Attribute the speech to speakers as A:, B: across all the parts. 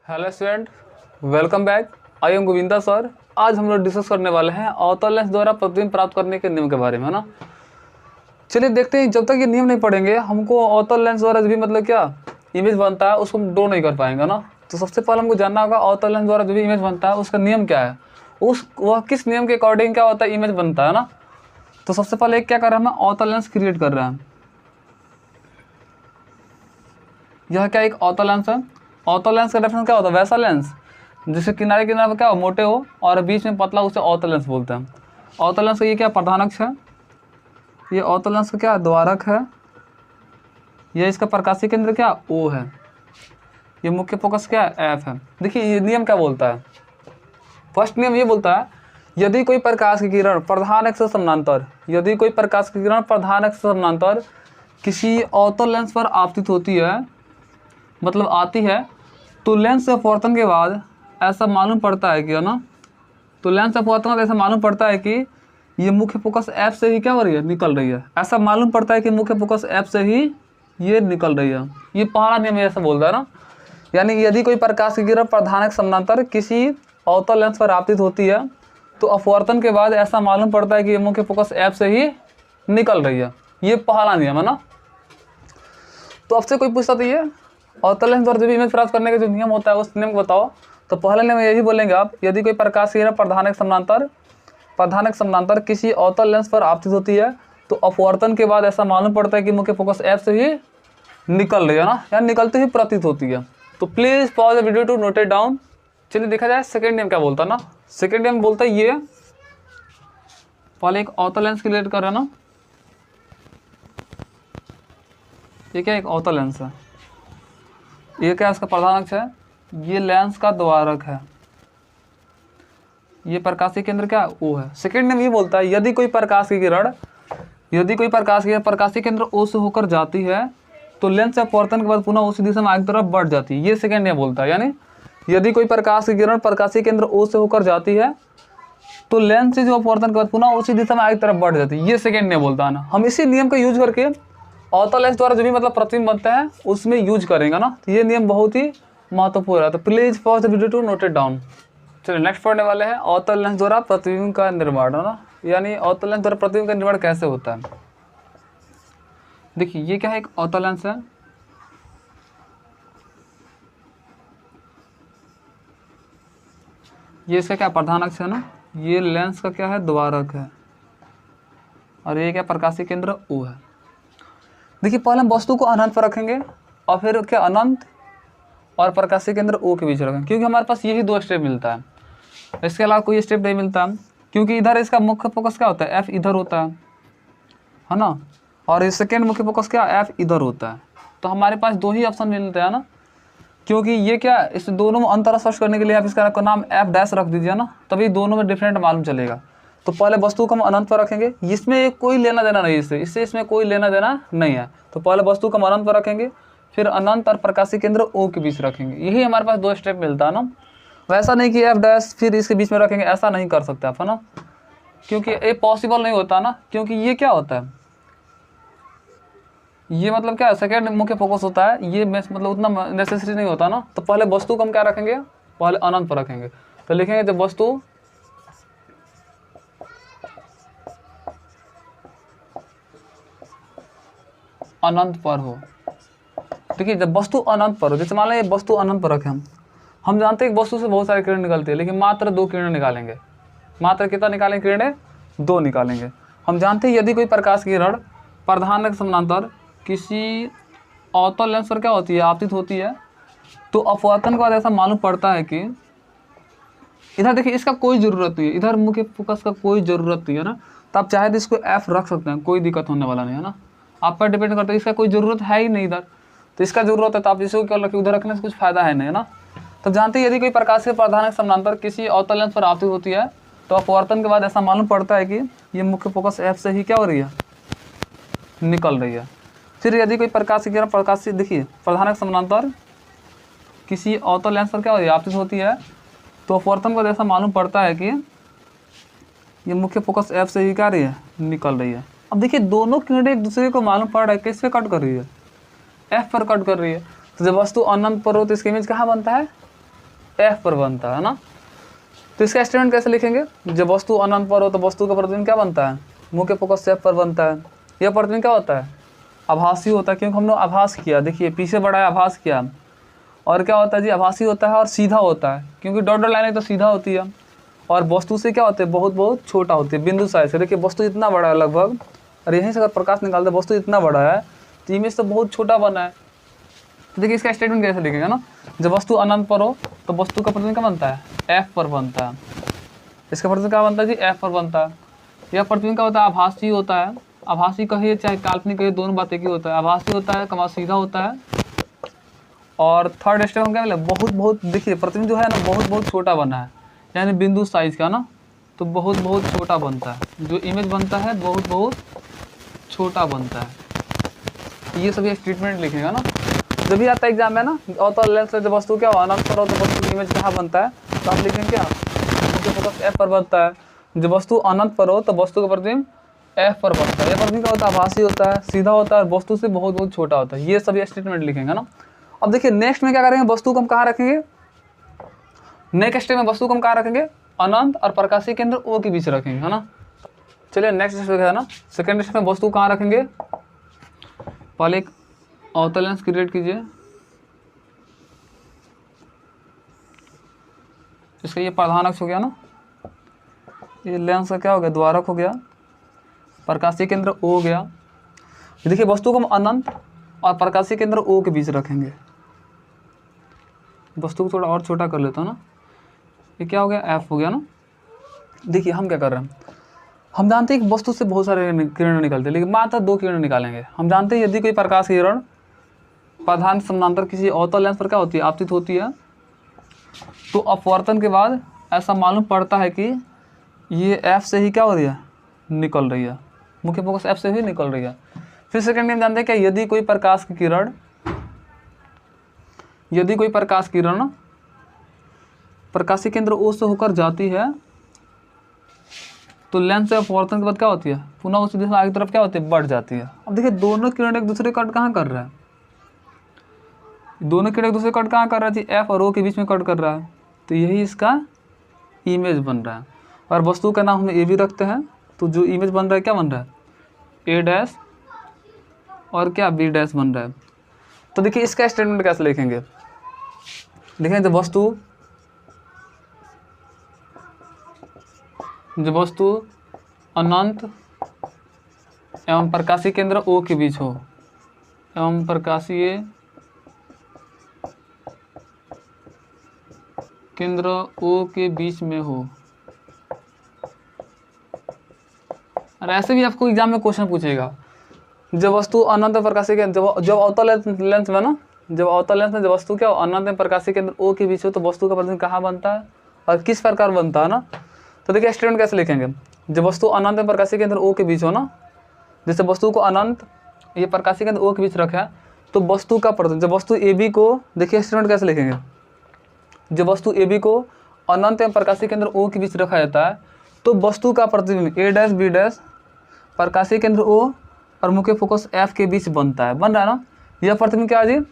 A: Hello student, welcome back. I am Govinda sir. आज हम लोग डिस्कस करने वाले हैं अवतल लेंस द्वारा प्रतिबिंब प्राप्त करने के नियम के बारे में, है ना। चलिए देखते हैं, जब तक ये नियम नहीं पढ़ेंगे हमको अवतल लेंस द्वारा जो भी मतलब क्या इमेज बनता है उसको हम ड्रॉ नहीं कर पाएंगे ना। तो सबसे पहले हमको जानना होगा अवतल लेंस द्वारा जो भी इमेज बनता है उसका नियम क्या है, वह किस नियम के अकॉर्डिंग क्या होता है इमेज बनता है ना। तो सबसे पहले क्या कर रहे हैं, हम अवतल लेंस क्रिएट कर रहे हैं। यह क्या एक अवतल लेंस है। अवतल लेंस का डेफिनेशन क्या होता है, वैसा लेंस जिसके किनारे किनारे पर क्या हो मोटे हो और बीच में पतला, उसे अवतल लेंस बोलते हैं। अवतल लेंस का ये क्या प्रधानक है, ये अवतल लेंस का क्या द्वारक है, ये इसका प्रकाशीय केंद्र क्या O है, ये मुख्य फोकस क्या F है। देखिए ये नियम क्या बोलता है, फर्स्ट नियम ये बोलता है यदि कोई प्रकाश की किरण प्रधान अक्ष से समानांतर, यदि कोई प्रकाश की किरण प्रधान अक्ष से समानांतर किसी अवतल लेंस पर आपतित होती है, मतलब आती है, तो लेंस से अपवर्तन के बाद ऐसा मालूम पड़ता है कि, है ना, तो लेंस से अपवर्तन के बाद ऐसा मालूम पड़ता है कि ये मुख्य फोकस F से ही क्या हो रही है, निकल रही है। ऐसा मालूम पड़ता है कि मुख्य फोकस F से ही ये निकल रही है। ये पहला नियम ऐसा बोलता है ना, यानी यदि कोई प्रकाश की किरण प्रधानक समानांतर किसी अवतल लेंस पर आपतित होती है तो अपवर्तन के बाद ऐसा मालूम पड़ता है कि ये मुख्य फोकस F से ही निकल रही है। ये पहला नियम है ना। तो आपसे कोई पूछता तो ये अवतल लेंस द्वारा जो भी इमेज प्राप्त करने का जो नियम होता है उस नियम को बताओ। तो पहले नियम यही बोलेंगे आप, यदि कोई प्रकाश की किरण प्रधानक समानांतर किसी अवतल लेंस पर आपतित होती है तो अपवर्तन के बाद ऐसा मालूम पड़ता है कि मुख्य फोकस F से ही निकल रही है ना, या निकलती ही प्रतीत होती है। तो please pause the video to note it down. चलिए देखा जाए सेकेंड नियम क्या बोलता है ना। सेकेंड नियम बोलता है ये, पहले एक अवतल लेंस क्रिएट कर रहे हैं ना, ये क्या एक अवतल लेंस है, ये क्या इसका प्रधान अक्ष है, ये लेंस का द्वारक है, ये प्रकाशीय केंद्र क्या O है। सेकेंड नियम ये बोलता है यदि कोई प्रकाश की किरण प्रकाशीय केंद्र O से होकर जाती है तो लेंस से अपवर्तन के बाद पुनः उसी दिशा में आगे की तरफ बढ़ जाती है। ये सेकेंड नियम बोलता है, यानी यदि कोई प्रकाश की किरण प्रकाशीय केंद्र O से होकर जाती है तो लेंस से जो अपवर्तन के बाद पुनः उसी दिशा में आगे की तरफ बढ़ जाती है। ये सेकेंड नियम बोलता है ना। हम इसी नियम का यूज करके अवतल लेंस द्वारा जो भी मतलब प्रतिबिंब बनता है उसमें यूज करेंगे ना। तो ये नियम बहुत ही महत्वपूर्ण है। तो please pause the video to note it down. चलिए नेक्स्ट पढ़ने वाले हैं अवतल लेंस द्वारा प्रतिबिंब का निर्माण, है ना, यानी अवतल लेंस द्वारा प्रतिबिंब का निर्माण कैसे होता है। देखिए ये क्या है, एक अवतल लेंस है, ये इसका क्या प्रधान अक्ष है ना, ये लेंस का क्या है द्वारक है, और ये क्या प्रकाशीय केंद्र O है। देखिए पहले हम वस्तु को अनंत पर रखेंगे और फिर क्या अनंत और प्रकाशीय केंद्र O के बीच रखेंगे, क्योंकि हमारे पास यही दो स्टेप मिलता है, इसके अलावा कोई स्टेप नहीं मिलता। क्योंकि इधर इसका मुख्य फोकस क्या होता है, F इधर होता है ना, और इस सेकेंड मुख्य फोकस क्या F इधर होता है। तो हमारे पास दो ही ऑप्शन मिलते हैं ना, क्योंकि ये क्या इस दोनों में अंतर स्पष्ट करने के लिए आप इसका नाम F डैश रख दीजिए ना, तभी दोनों में डिफरेंट मालूम चलेगा। तो पहले वस्तु को हम अनंत पर रखेंगे, इसमें कोई लेना देना नहीं, इससे इसमें कोई लेना देना नहीं है। तो पहले वस्तु को हम अनंत पर रखेंगे, फिर अनंत और प्रकाशीय केंद्र O के बीच रखेंगे। यही हमारे पास दो स्टेप मिलता है ना। वैसा नहीं कि F डैश फिर इसके बीच में रखेंगे, ऐसा नहीं कर सकते आप, है ना, क्योंकि ये पॉसिबल नहीं होता ना। क्योंकि ये क्या होता है, ये मतलब क्या सेकेंड मुख्य फोकस होता है, ये मतलब उतना नेसेसरी नहीं होता ना। तो पहले वस्तु को हम क्या रखेंगे, पहले अनंत पर रखेंगे। तो लिखेंगे जब वस्तु अनंत पर हो। देखिए जब वस्तु अनंत पर हो, जैसे मान लें ये वस्तु अनंत पर रखें, हम जानते हैं कि वस्तु से बहुत सारी किरण निकलती है, लेकिन मात्र 2 किरण निकालेंगे। मात्र कितना निकालेंगे, किरणें 2 निकालेंगे। हम जानते हैं यदि कोई प्रकाश की किरण प्रधानक समानांतर किसी अवतल लेंस पर क्या होती है, आपतित होती है, तो अपवर्तन के बाद ऐसा मालूम पड़ता है कि इधर देखिए इसका कोई ज़रूरत नहीं है, इधर मुख्य फोकस का कोई ज़रूरत नहीं है ना। तो आप चाहे तो इसको F रख सकते हैं, कोई दिक्कत होने वाला नहीं है ना। आप पर डिपेंड करता है, इसका कोई ज़रूरत है ही नहीं इधर, तो इसका ज़रूरत है तो आप इसको क्या रखिए, उधर रखने से कुछ फायदा है नहीं, है ना। तो जानते हैं यदि कोई प्रकाश के प्रधानक समानांतर किसी अवतल लेंस पर आपतित होती है तो अपवर्तन के बाद ऐसा मालूम पड़ता है कि ये मुख्य फोकस F से ही क्या हो रही है, निकल रही है। फिर यदि कोई प्रकाश की किरण प्रकाशीय देखिए प्रधानक समानांतर किसी अवतल लेंस पर क्या हो रही है, आपतित होती है, तो अपवर्तन के बाद ऐसा मालूम पड़ता है कि ये मुख्य फोकस F से ही क्या रही है, निकल रही है। अब देखिए दोनों किरणें एक दूसरे को मालूम पड़ रहा है किस पे कट कर रही है, F पर कट कर रही है। तो जब वस्तु अनंत पर हो तो इसका इमेज कहाँ बनता है, एफ पर बनता है ना। तो इसका स्टेटमेंट कैसे लिखेंगे, जब वस्तु अनंत पर हो तो वस्तु का प्रतिबिंब क्या बनता है, मुख्य फोकस से एफ पर बनता है। यह प्रतिबिंब क्या होता है, आभासी होता है, क्योंकि हमने आभास किया, देखिए पीछे बढ़ा है आभास किया। और क्या होता है जी, आभासी होता है और सीधा होता है, क्योंकि डॉट डॉट लाइन तो सीधा होती है। और वस्तु से क्या होते हैं, बहुत बहुत छोटा होती है, बिंदु साइज से। देखिए वस्तु इतना बड़ा है लगभग, और यहीं से अगर प्रकाश निकालते वस्तु इतना बड़ा है तो इमेज तो बहुत छोटा बना है। तो देखिए इसका स्टेटमेंट कैसे लिखेगा ना, जब वस्तु अनंत पर हो तो वस्तु का प्रतिबिंब क्या बनता है, एफ पर बनता है। इसका प्रतिबिंब क्या बनता है जी, एफ पर बनता है। यह प्रतिबिंब क्या होता है, आभासी होता है। आभासी कहिए चाहे काल्पनिक कहिए, दोनों बातें की होता है। आभासी होता है, कमा सीधा होता है। और थर्ड स्टेप हम क्या बोले, बहुत बहुत, देखिए प्रतिबिंब जो है ना बहुत बहुत छोटा बना है, यानी बिंदु साइज का ना, तो बहुत बहुत छोटा बनता है। जो इमेज बनता है बहुत बहुत छोटा बनता है। ये सभी स्टेटमेंट लिखेगा ना, जब भी आता है एग्जाम में ना, अवतल लेंस से जब वस्तु क्या हो अनंत पर हो तो वस्तु की इमेज कहाँ बनता है, तो आप लिखेंगे क्या, मुख्य फोकस एफ पर बनता है। जब वस्तु अनंत पर हो तो वस्तु का प्रतिबिंब एफ पर बनता है। यह प्रतिबिंब क्या होता है, आभासी होता है, सीधा होता है, वस्तु से बहुत बहुत छोटा होता है। ये सभी स्टेटमेंट लिखेंगे ना। अब देखिए नेक्स्ट में क्या करेंगे, वस्तु को हम कहाँ रखेंगे, नेक्स्ट स्टेप में वस्तु को हम कहाँ रखेंगे, अनंत और प्रकाशीय केंद्र ओ के बीच रखेंगे, है ना। चलिए नेक्स्ट स्टेप है ना, सेकेंड स्टेप में वस्तु कहाँ रखेंगे, पहले एक अवतल लेंस क्रिएट कीजिए। इसका ये प्रधान अक्ष हो गया ना, ये लेंस का क्या हो गया, द्वारक हो गया, प्रकाशीय केंद्र ओ हो गया। देखिए वस्तु को हम अनंत और प्रकाशीय केंद्र ओ के बीच रखेंगे। वस्तु को थोड़ा और छोटा कर लेता हूँ ना, ये क्या हो गया, एफ हो गया ना। देखिए हम क्या कर रहे हैं, हम जानते हैं कि वस्तु से बहुत सारे किरण निकलते हैं, लेकिन मात्र 2 किरण निकालेंगे। हम जानते हैं यदि कोई प्रकाश किरण प्रधान समानांतर किसी अवतल लेंस पर क्या होती है, आपतित होती है, तो अपवर्तन के बाद ऐसा मालूम पड़ता है कि ये एफ से ही क्या हो रही है, निकल रही है, मुख्य फोकस एफ से ही निकल रही है। फिर सेकंड में जानते हैं क्या, यदि कोई प्रकाश की किरण प्रकाशीय केंद्र ओ से होकर जाती है तो लेंस से अपवर्तन के बाद क्या होती है, पुनः उसी दिशा आगे तरफ क्या होती है, बढ़ जाती है। अब देखिए दोनों किरण एक दूसरे कट कहाँ कर रहा है, दोनों किरण एक दूसरे कट कहाँ कर रहा है जी, एफ और ओ के बीच में कट कर रहा है, तो यही इसका इमेज बन रहा है। और वस्तु का नाम हम ए भी रखते हैं, तो जो इमेज बन रहा है क्या बन रहा है, ए डैश और क्या बी डैश बन रहा है। तो देखिए इसका स्टेटमेंट कैसे लिखेंगे, लिखेंगे जब वस्तु अनंत एवं प्रकाशीय केंद्र ओ के बीच हो, एवं प्रकाशीय केंद्र ओ के बीच में हो। और ऐसे भी आपको एग्जाम में क्वेश्चन पूछेगा, जब वस्तु अनंत प्रकाशीय केंद्र जब अवतल लेंस में ना, जब अवतल लेंस में जब वस्तु क्या हो अनंत प्रकाशीय केंद्र ओ के बीच हो तो वस्तु का प्रतिबिंब कहाँ बनता है और किस प्रकार बनता है ना। तो देखिए स्टेटमेंट कैसे लिखेंगे, जब वस्तु अनंत प्रकाशीय केंद्र ओ के बीच हो ना, जैसे वस्तु को अनंत ये प्रकाशीय केंद्र ओ के बीच रखा है तो वस्तु का प्रतिबिंब, जब वस्तु ए बी को, देखिए स्टेटमेंट कैसे लिखेंगे, जब वस्तु ए बी को अनंत एवं प्रकाशीय केंद्र ओ के बीच रखा जाता है तो वस्तु का प्रतिबिंब ए डैश बी डैश प्रकाशीय केंद्र ओ और मुख्य फोकस एफ के बीच बनता है, बन रहा है ना। यह प्रतिबिंब क्या है जी,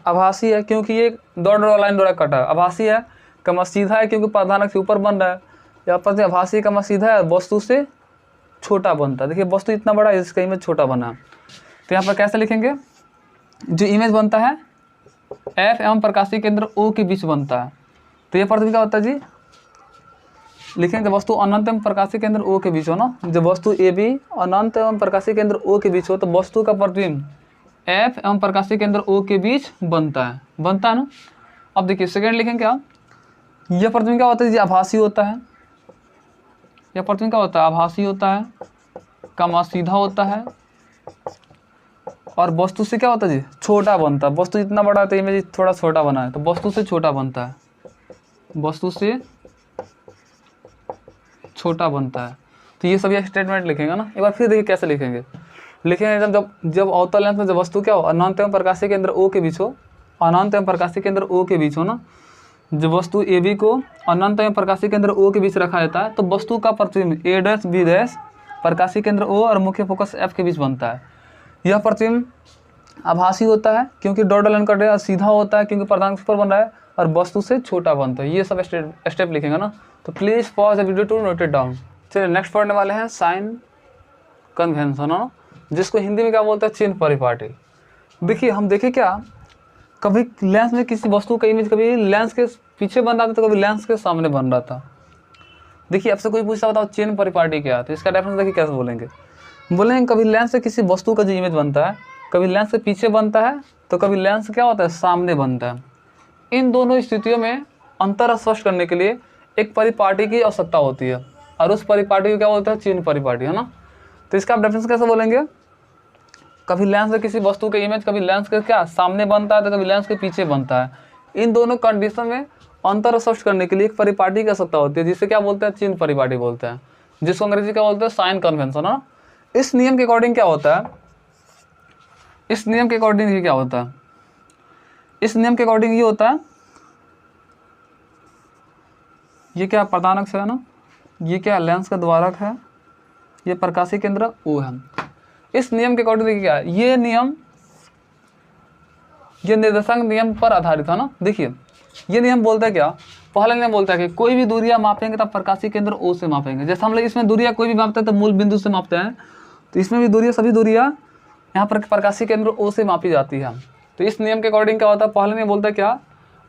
A: आभासी है, क्योंकि ये डॉट डॉट लाइन द्वारा कटा है। आभासी है, कमा सीधा है, क्योंकि प्रधानक से ऊपर बन रहा है। यह प्रतिबिंब आभासी कमा सीधा है, वस्तु से छोटा बनता है। देखिए वस्तु इतना बड़ा है, इसका इमेज छोटा बना है। तो यहाँ पर कैसे लिखेंगे, जो इमेज बनता है एफ एवं प्रकाशीय केंद्र ओ के बीच बनता है। तो यह प्रतिबिंब क्या होता है जी, लिखेंगे जब वस्तु अनंत एवं प्रकाशीय केंद्र ओ के बीच हो ना, जब वस्तु ए बी अनंत एवं प्रकाशीय केंद्र ओ के बीच हो तो वस्तु का प्रतिबिंब एफ एवं प्रकाशीय केंद्र ओ के बीच बनता है ना। अब देखिए सेकेंड लिखेंगे क्या, यह प्रतिबिंब क्या होता है जी, आभासी होता है। यह प्रतिबिंब क्या होता है, आभासी होता है, कमा सीधा होता है और वस्तु से क्या होता है जी, छोटा बनता है। वस्तु इतना बड़ा है तो इमेज थोड़ा छोटा बना है, तो वस्तु से छोटा बनता है, वस्तु से छोटा बनता है। तो ये सभी स्टेटमेंट लिखेंगे ना। एक बार फिर देखिए कैसे लिखेंगे, लिखेंगे जब अवतल लेंस में जब वस्तु क्या हो अनंत एवं प्रकाशीय केंद्र ओ के बीच हो, अनंत एवं प्रकाशीय केंद्र ओ के बीच हो ना, जब वस्तु ए बी को अनंत एवं प्रकाशीय केंद्र ओ के बीच रखा जाता है तो वस्तु का प्रतिबिंब ए डैश बी डैश प्रकाशीय केंद्र ओ और मुख्य फोकस एफ के बीच बनता है। यह प्रतिबिंब आभासी होता है, क्योंकि डॉट लाइन कट है, सीधा होता है क्योंकि प्रधानक पर बन रहा है, और वस्तु से छोटा बनता है। ये सब स्टेप लिखेंगे ना, तो please pause the video to note it down. चलिए नेक्स्ट पढ़ने वाले हैं साइन कन्वेंशन, है ना, जिसको हिंदी में क्या बोलते हैं, चिन्ह परिपाटी। देखिए हम देखें क्या, कभी लेंस में किसी वस्तु का इमेज कभी लेंस के पीछे बन रहा था तो कभी लेंस के सामने बन रहा था। देखिए आपसे कोई पूछता बताओ चिन्ह परिपाटी क्या है, तो इसका डेफिनेशन देखिए कैसे बोलेंगे। बोलेंगे कभी लेंस से किसी वस्तु का जो इमेज बनता है, कभी लेंस से पीछे बनता है तो कभी लेंस क्या होता है, सामने बनता है। इन दोनों स्थितियों में अंतर स्पष्ट करने के लिए एक परिपाटी की आवश्यकता होती है, और उस परिपाटी को क्या बोलते हैं, चिन्ह परिपाटी, है ना। तो इसका आप डेफिनेशन कैसे बोलेंगे, कभी लेंस से किसी वस्तु का इमेज कभी लेंस के क्या सामने बनता है तो कभी लेंस के पीछे बनता है। इन दोनों कंडीशन में अंतर स्पष्ट करने के लिए एक परिपाटी की आवश्यकता होती है, जिसे क्या बोलते हैं, चिन्ह परिपाटी बोलते हैं, जिसको अंग्रेजी क्या बोलते हैं, साइन कन्वेंशन, है। इस नियम के अकॉर्डिंग क्या होता है, इस नियम के अकॉर्डिंग ये क्या होता है, इस नियम के अकॉर्डिंग ये होता है, ये क्या प्रधान अक्ष है ना, ये क्या लेंस का द्वारक है, ये प्रकाशीय केंद्र O है। इस नियम के अकॉर्डिंग देखिए क्या है, ये नियम ये निर्देशांक नियम पर आधारित है ना। देखिए ये नियम बोलता है क्या, पहला नियम बोलता है कि कोई भी दूरियां मापेंगे तब प्रकाशीय केंद्र O से मापेंगे। जैसे हम लोग इसमें दूरियां कोई भी मापते हैं तो मूल बिंदु से मापते हैं, तो इसमें भी दूरियां सभी दूरियां यहाँ पर प्रकाशीय केंद्र O से मापी जाती है। तो इस नियम के अकॉर्डिंग क्या होता है, पहले नियम बोलता है क्या,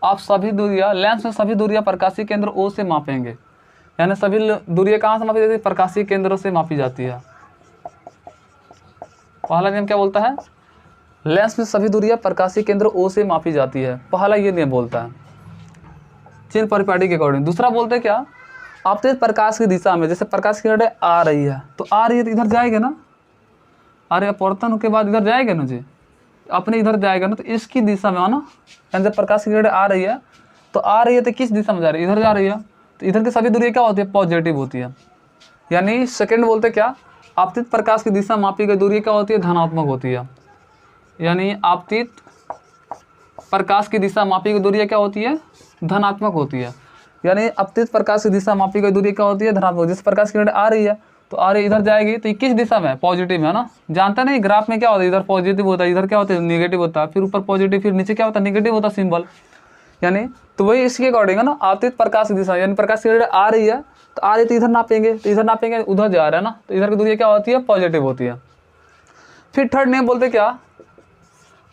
A: आप सभी दूरियां लेंस में सभी दूरियां प्रकाशीय केंद्र O से मापेंगे, यानी सभी दूरियां कहाँ से मापी जाती है, प्रकाशीय केंद्रों से मापी जाती है। पहला नियम क्या बोलता है, लेंस में सभी दूरियां प्रकाशीय केंद्र O से मापी जाती है, पहला ये नियम बोलता है चिन्ह परिपाटी के अकॉर्डिंग। दूसरा बोलते हैं क्या, आपतित प्रकाश की दिशा में, जैसे प्रकाश की किरणें आ रही है तो आ रही है तो इधर जाएगा ना, अरे अपवर्तन के बाद इधर जाएगा ना जी, अपने इधर जाएगा ना, तो इसकी दिशा में, है ना, यानी जब प्रकाश की किरणें आ रही है तो आ रही है तो किस दिशा में जा रही है, इधर जा रही है, तो इधर की सभी दूरियां क्या होती है, पॉजिटिव होती है। यानी सेकेंड बोलते क्या, आपतित प्रकाश की दिशा मापी गई दूरी क्या होती है, धनात्मक होती है। यानी आपतित प्रकाश की दिशा मापी गई दूरी क्या होती है, धनात्मक होती है। यानी आपतित प्रकाश की दिशा मापी गई दूरी क्या होती है, धनात्मक। जिस प्रकाश की किरण आ रही है तो आ रही इधर जाएगी तो किस दिशा में, पॉजिटिव में, है ना। जानते नहीं ग्राफ में क्या होता है, इधर पॉजिटिव होता है, इधर क्या होता है, नेगेटिव होता है, फिर ऊपर पॉजिटिव, फिर नीचे क्या होता है, नेगेटिव होता है सिंबल। यानी तो वही इसके अकॉर्डिंग है ना, आपतित प्रकाश की दिशा, यानी प्रकाश की किरण आ रही है तो आ रही तो इधर नापेंगे, तो इधर नापेंगे उधर जा रहा है ना, तो इधर की दूरी क्या होती है, पॉजिटिव होती है। फिर थर्ड नियम बोलते क्या,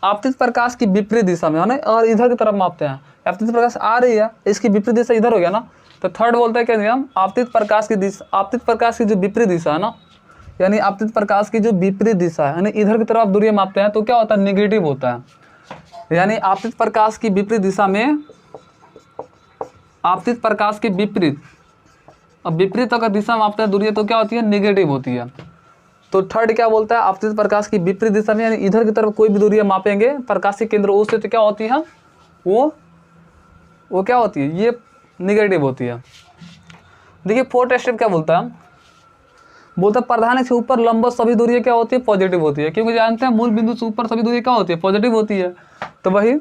A: आपतित प्रकाश की विपरीत दिशा में, है ना, और इधर की तरफ मापते हैं। आपतित प्रकाश आ रही है, इसकी विपरीत दिशा इधर हो गया ना, तो थर्ड बोलते हैं क्या नियम, आपतित प्रकाश की दिशा, आपतित प्रकाश की जो विपरीत दिशा है ना, यानी आपतित प्रकाश की जो विपरीत दिशा है, यानी इधर की तरफ दूरियां मापते हैं तो क्या होता है, निगेटिव होता है। यानी आपतित प्रकाश की विपरीत दिशा में, आपतित प्रकाश की विपरीत, अब विपरीत अगर दिशा मापते हैं दूरियां तो क्या होती है, निगेटिव होती है। तो थर्ड क्या बोलता है, आपतित प्रकाश की विपरीत दिशा में, यानी इधर की तरफ कोई भी दूरियां मापेंगे प्रकाशीय केंद्र O से तो क्या होती है, वो क्या होती है, ये निगेटिव होती है। देखिए फोर्थ स्टेप क्या बोलता है, बोलता है प्रधान अक्ष से ऊपर लंबवत सभी दूरियां क्या होती है, पॉजिटिव होती है, क्योंकि जानते हैं मूल बिंदु से ऊपर सभी दूरियां क्या होती है, पॉजिटिव होती है। तो वही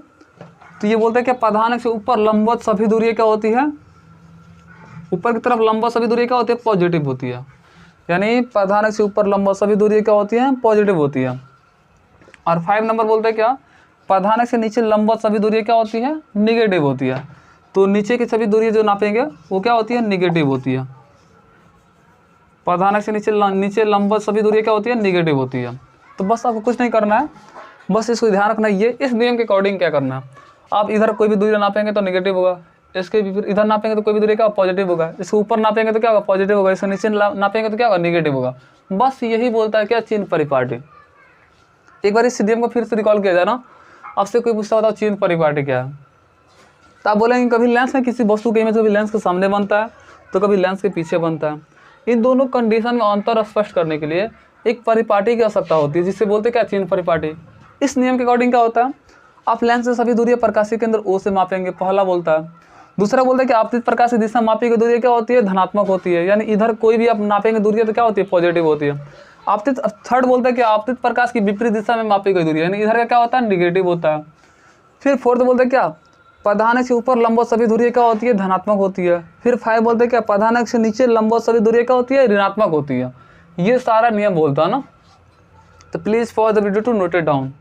A: तो ये बोलते हैं कि प्रधान अक्ष से ऊपर लंबवत सभी दूरियां क्या होती है, ऊपर की तरफ लंबवत सभी दूरियां क्या होती है, पॉजिटिव होती है। यानी प्रधान अक्ष से ऊपर लंबवत सभी दूरियां क्या होती हैं, पॉजिटिव होती है। और 5 नंबर बोलते हैं क्या, प्रधान अक्ष से नीचे लंबवत सभी दूरियां क्या होती है, निगेटिव होती है। तो नीचे की सभी दूरियां जो नापेंगे वो क्या होती है, निगेटिव होती है। प्रधान अक्ष से नीचे लंबवत सभी दूरियां क्या होती है, निगेटिव होती है। तो बस आपको कुछ नहीं करना है, बस इसको ध्यान रखना है, ये इस नियम के अकॉर्डिंग क्या करना है। आप इधर कोई भी दूरी नापेंगे तो निगेटिव होगा, इसके इधर नापेंगे तो कोई भी दूरी क्या पॉजिटिव होगा, इसके ऊपर नापेंगे तो क्या होगा, पॉजिटिव होगा, इसके नीचे नापेंगे तो क्या होगा, निगेटिव होगा। बस यही बोलता है क्या, चिन्ह परिपाटी। एक बार इस नियम को फिर से रिकॉल किया जाए ना, आपसे कोई पूछता होता चिन्ह परिपाटी क्या है, तो आप बोलेंगे कभी लेंस में किसी वस्तु के इमेज कभी लेंस के सामने बनता है तो कभी लेंस के पीछे बनता है। इन दोनों कंडीशन में अंतर स्पष्ट करने के लिए एक परिपाटी की आवश्यकता होती है, जिससे बोलते क्या, चिन्ह परिपाटी। इस नियम के अकॉर्डिंग क्या होता है, आप लेंस से सभी दूरियां प्रकाशीय केंद्र O से मापेंगे, पहला बोलता है। दूसरा बोलता है कि आपतित प्रकाश की दिशा मापी गई दूरी क्या होती है, धनात्मक होती है, यानी इधर कोई भी आप नापेंगे दूरियां तो क्या होती है, पॉजिटिव होती है। आपतित थर्ड बोलता है कि आपतित प्रकाश की विपरीत दिशा में मापी गई दूरी, यानी इधर का क्या होता है, निगेटिव होता है। फिर फोर्थ बोलते हैं क्या, प्रधान अक्ष से ऊपर लंबवत सभी दूरियां क्या होती है, धनात्मक होती है। फिर 5 बोलते हैं क्या, प्रधान अक्ष से नीचे लंबवत सभी दूरियां क्या होती है, ऋणात्मक होती है। ये सारा नियम बोलता है ना। तो please for the video to note it down.